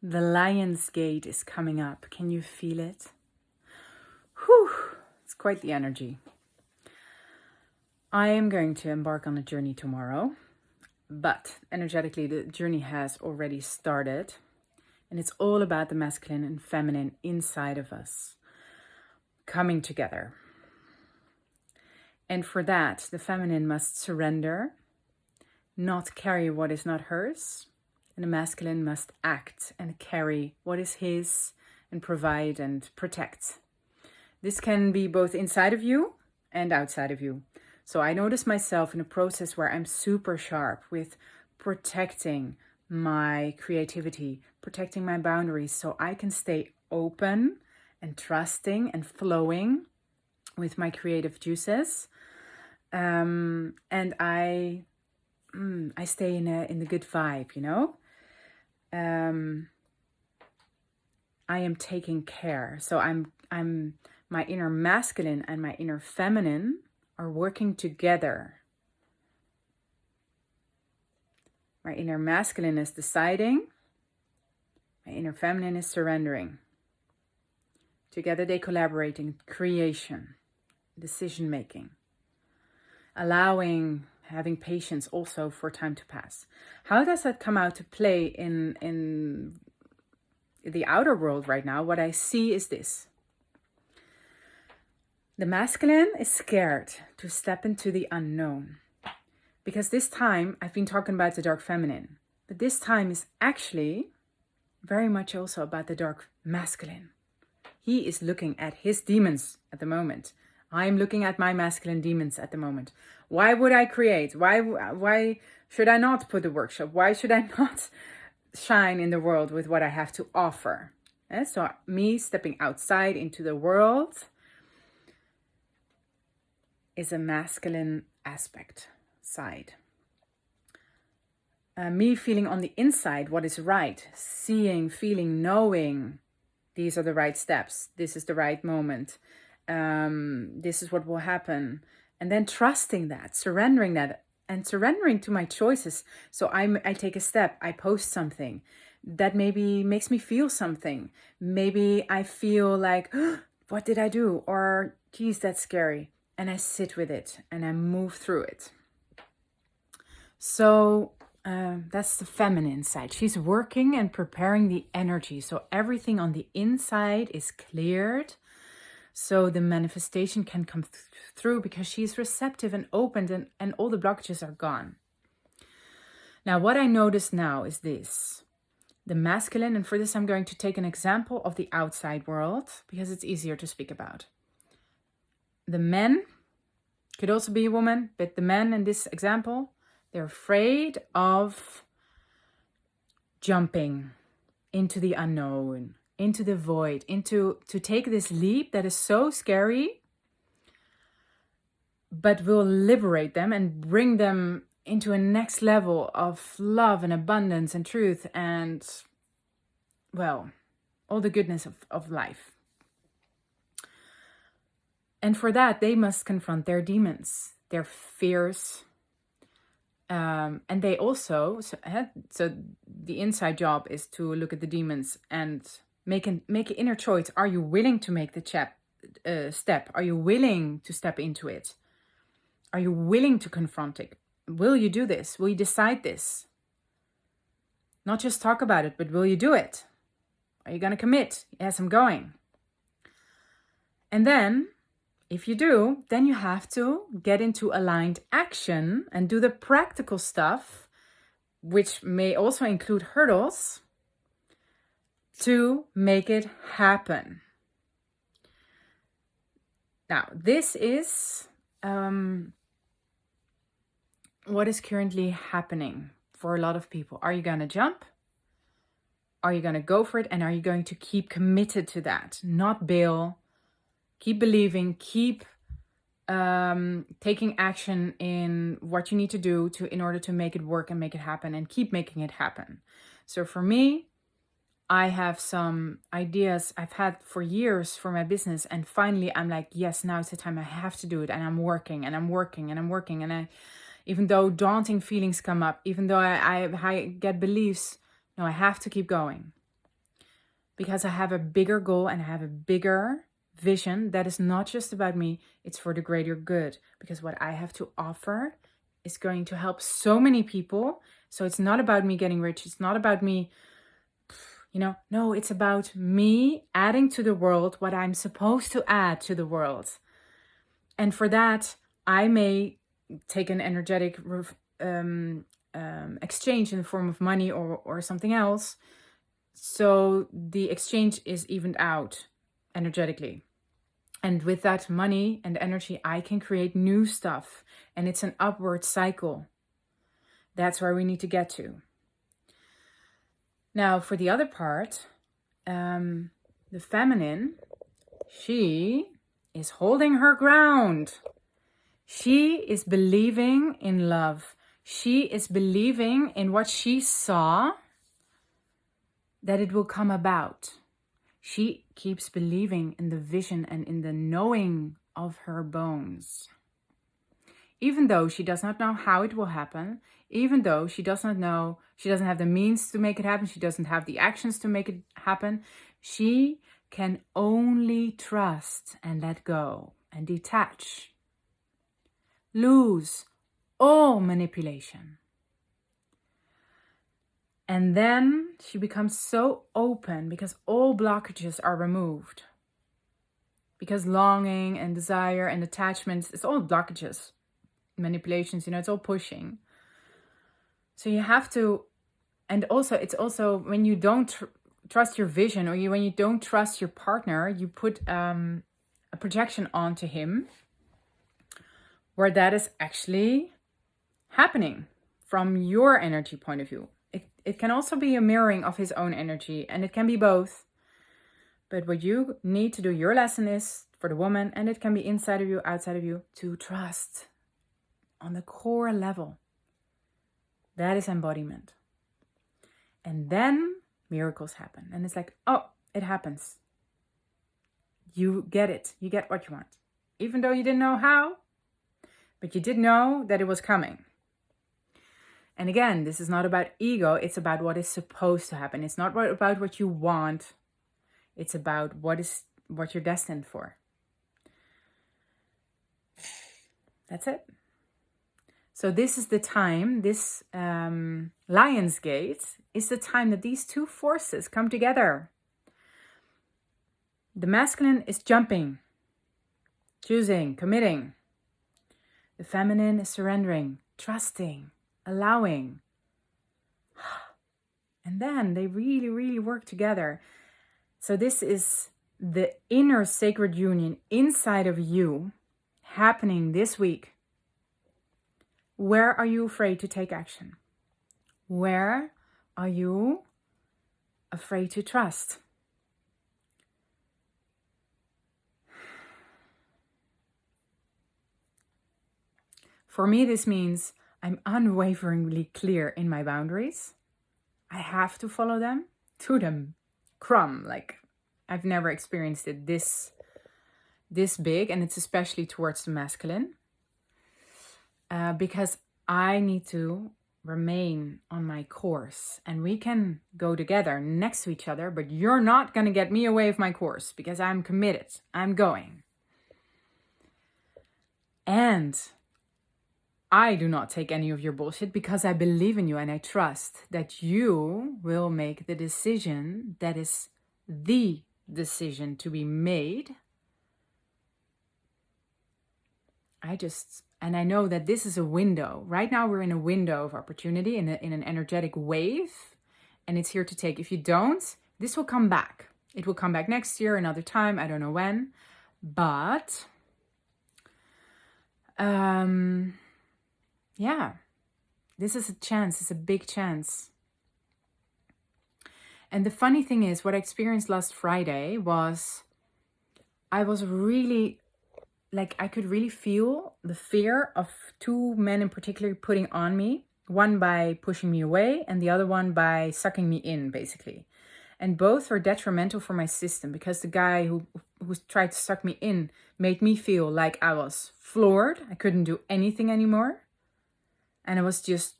The lionsgate is coming up. Can you feel it? Whew, it's quite the energy. I am going to embark on a journey tomorrow, but energetically the journey has already started, and it's all about the masculine and feminine inside of us coming together. And for that, the feminine must surrender, not carry what is not hers, and the masculine must act and carry what is his and provide and protect. This can be both inside of you and outside of you. So I notice myself in a process where I'm super sharp with protecting my creativity, protecting my boundaries so I can stay open and trusting and flowing with my creative juices. And I stay in the good vibe, you know. I am taking care. So I'm my inner masculine and my inner feminine are working together. My inner masculine is deciding. My inner feminine is surrendering. Together they collaborate in creation, decision making, allowing, having patience also for time to pass. How does that come out to play in the outer world right now? What I see is this. The masculine is scared to step into the unknown. Because this time, I've been talking about the dark feminine, but this time is actually very much also about the dark masculine. He is looking at his demons at the moment. I'm looking at my masculine demons at the moment. Why would I create? Why should I not put a workshop? Why should I not shine in the world with what I have to offer? So me stepping outside into the world is a masculine aspect, side. Me feeling on the inside what is right, seeing, feeling, knowing these are the right steps, this is the right moment, this is what will happen, and then trusting that, surrendering that, and surrendering to my choices. So I take a step, I post something that maybe makes me feel something. Maybe I feel like, oh, what did I do? Or, geez, that's scary. And I sit with it and I move through it. So that's the feminine side. She's working and preparing the energy. So everything on the inside is cleared. So the manifestation can come through because she's receptive and open, and all the blockages are gone. Now, what I notice now is this. The masculine, and for this I'm going to take an example of the outside world because it's easier to speak about. The men, could also be a woman, but the men in this example, they're afraid of jumping into the unknown, into the void, to take this leap that is so scary, but will liberate them and bring them into a next level of love and abundance and truth and, well, all the goodness of life. And for that, they must confront their demons, their fears. And they also, so the inside job is to look at the demons and make an inner choice. Are you willing to make the step? Are you willing to step into it? Are you willing to confront it? Will you do this? Will you decide this? Not just talk about it, but will you do it? Are you going to commit? Yes, I'm going. And then, if you do, then you have to get into aligned action and do the practical stuff, which may also include hurdles, to make it happen. Now, this is what is currently happening for a lot of people. Are you going to jump? Are you going to go for it? And are you going to keep committed to that? Not bail. Keep believing, keep taking action in what you need to do in order to make it work and make it happen, and keep making it happen. So for me, I have some ideas I've had for years for my business, and finally I'm like, yes, now it's the time. I have to do it, and I'm working and I'm working and I'm working. And even though daunting feelings come up, even though I get beliefs, no, I have to keep going. because I have a bigger goal and I have a bigger vision that is not just about me, it's for the greater good. Because what I have to offer is going to help so many people. So it's not about me getting rich. It's not about me, no, it's about me adding to the world what I'm supposed to add to the world. And for that, I may take an energetic exchange in the form of money or something else. So the exchange is evened out energetically. And with that money and energy, I can create new stuff. And it's an upward cycle. That's where we need to get to. Now, for the other part, the feminine, she is holding her ground. She is believing in love. She is believing in what she saw, that it will come about. She keeps believing in the vision and in the knowing of her bones. Even though she does not know how it will happen, even though she does not know, she doesn't have the means to make it happen, she doesn't have the actions to make it happen, she can only trust and let go and detach. Lose all manipulation. And then she becomes so open because all blockages are removed. Because longing and desire and attachments, it's all blockages. Manipulations, it's all pushing. So you have to, and also it's also when you don't trust your vision, or when you don't trust your partner, you put a projection onto him where that is actually happening from your energy point of view. It can also be a mirroring of his own energy, and it can be both. But what you need to do, your lesson is for the woman, and it can be inside of you, outside of you, to trust on the core level. That is embodiment. And then miracles happen. And it's like, oh, it happens. You get it. You get what you want. Even though you didn't know how, but you did know that it was coming. And again, this is not about ego. It's about what is supposed to happen. It's not about what you want. It's about what you're destined for. That's it. So this is the time, this lionsgate is the time that these two forces come together. The masculine is jumping, choosing, committing. The feminine is surrendering, trusting, allowing. And then they really, really work together. So this is the inner sacred union inside of you happening this week. Where are you afraid to take action? Where are you afraid to trust? For me, this means I'm unwaveringly clear in my boundaries. I have to follow them to them. Crumb, like I've never experienced it this big, and it's especially towards the masculine. Because I need to remain on my course, and we can go together next to each other, but you're not going to get me away of my course because I'm committed. I'm going. And I do not take any of your bullshit because I believe in you and I trust that you will make the decision that is the decision to be made. And I know that this is a window. Right now we're in a window of opportunity, in an energetic wave, and it's here to take. If you don't, this will come back. It will come back next year, another time, I don't know when. But, yeah, this is a chance. It's a big chance. And the funny thing is, what I experienced last Friday was, I was really, I could really feel the fear of two men in particular putting on me. One by pushing me away and the other one by sucking me in, basically. And both were detrimental for my system because the guy who tried to suck me in made me feel like I was floored. I couldn't do anything anymore. And I was just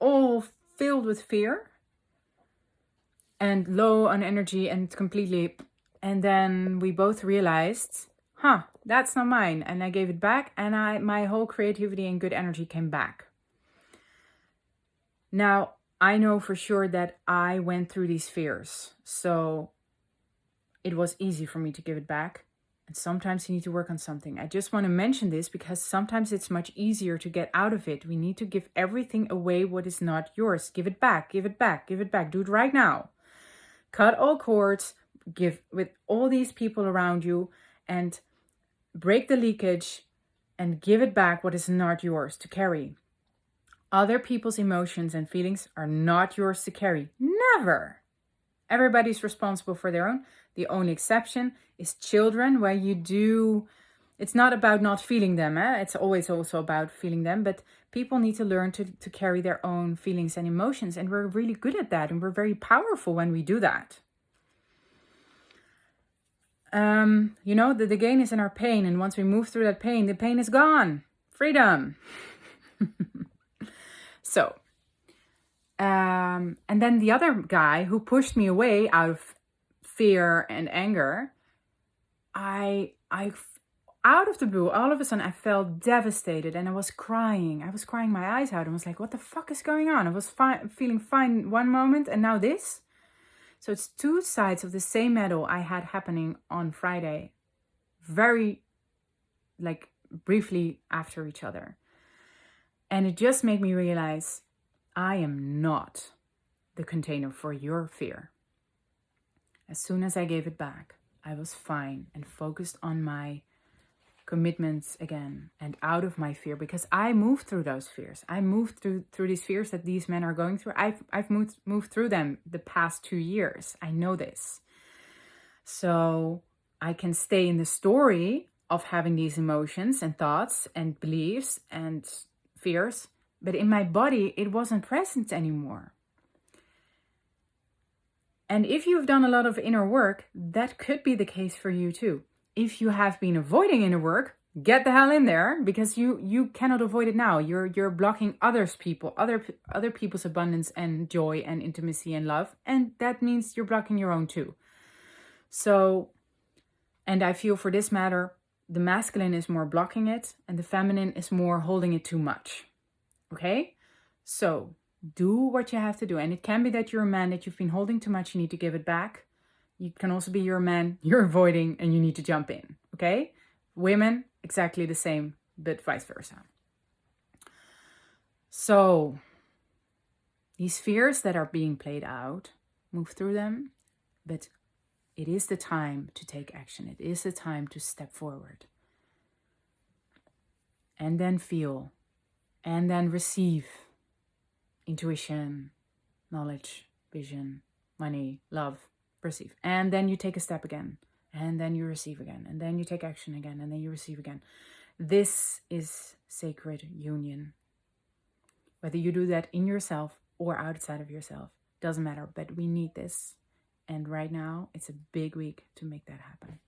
all filled with fear. and low on energy and completely. And then we both realized, that's not mine. And I gave it back, and my whole creativity and good energy came back. Now, I know for sure that I went through these fears. So it was easy for me to give it back. And sometimes you need to work on something. I just want to mention this because sometimes it's much easier to get out of it. We need to give everything away what is not yours. Give it back, give it back, give it back. Do it right now. Cut all cords, give with all these people around you, and break the leakage and give it back what is not yours to carry. Other people's emotions and feelings are not yours to carry. Never. Everybody's responsible for their own. The only exception is children, where you do, it's not about not feeling them. It's always also about feeling them. But people need to learn to carry their own feelings and emotions. And we're really good at that. And we're very powerful when we do that. The gain is in our pain. And once we move through that pain, the pain is gone. Freedom. So, and then the other guy who pushed me away out of fear and anger, I out of the blue, all of a sudden I felt devastated and I was crying. I was crying my eyes out and was like, what the fuck is going on? I was feeling fine one moment and now this. So it's two sides of the same medal I had happening on Friday, very briefly after each other. And it just made me realize I am not the container for your fear. As soon as I gave it back, I was fine and focused on my commitments again and out of my fear, because I moved through those fears. I moved through these fears that these men are going through. I've moved through them the past 2 years. I know this. So I can stay in the story of having these emotions and thoughts and beliefs and fears, but in my body, it wasn't present anymore. And if you've done a lot of inner work, that could be the case for you too. If you have been avoiding inner work, get the hell in there, because you cannot avoid it now. You're blocking other people's abundance and joy and intimacy and love, and that means you're blocking your own too. So, and I feel for this matter, the masculine is more blocking it and the feminine is more holding it too much. Okay? So do what you have to do. And it can be that you're a man that you've been holding too much. You need to give it back. You can also be you're a man, you're avoiding, and you need to jump in. Okay? Women, exactly the same, but vice versa. So these fears that are being played out, move through them, but it is the time to take action. It is the time to step forward. And then feel. And then receive. Intuition, knowledge, vision, money, love, perceive. And then you take a step again. And then you receive again. And then you take action again. And then you receive again. This is sacred union. Whether you do that in yourself or outside of yourself, doesn't matter. But we need this. And right now, it's a big week to make that happen.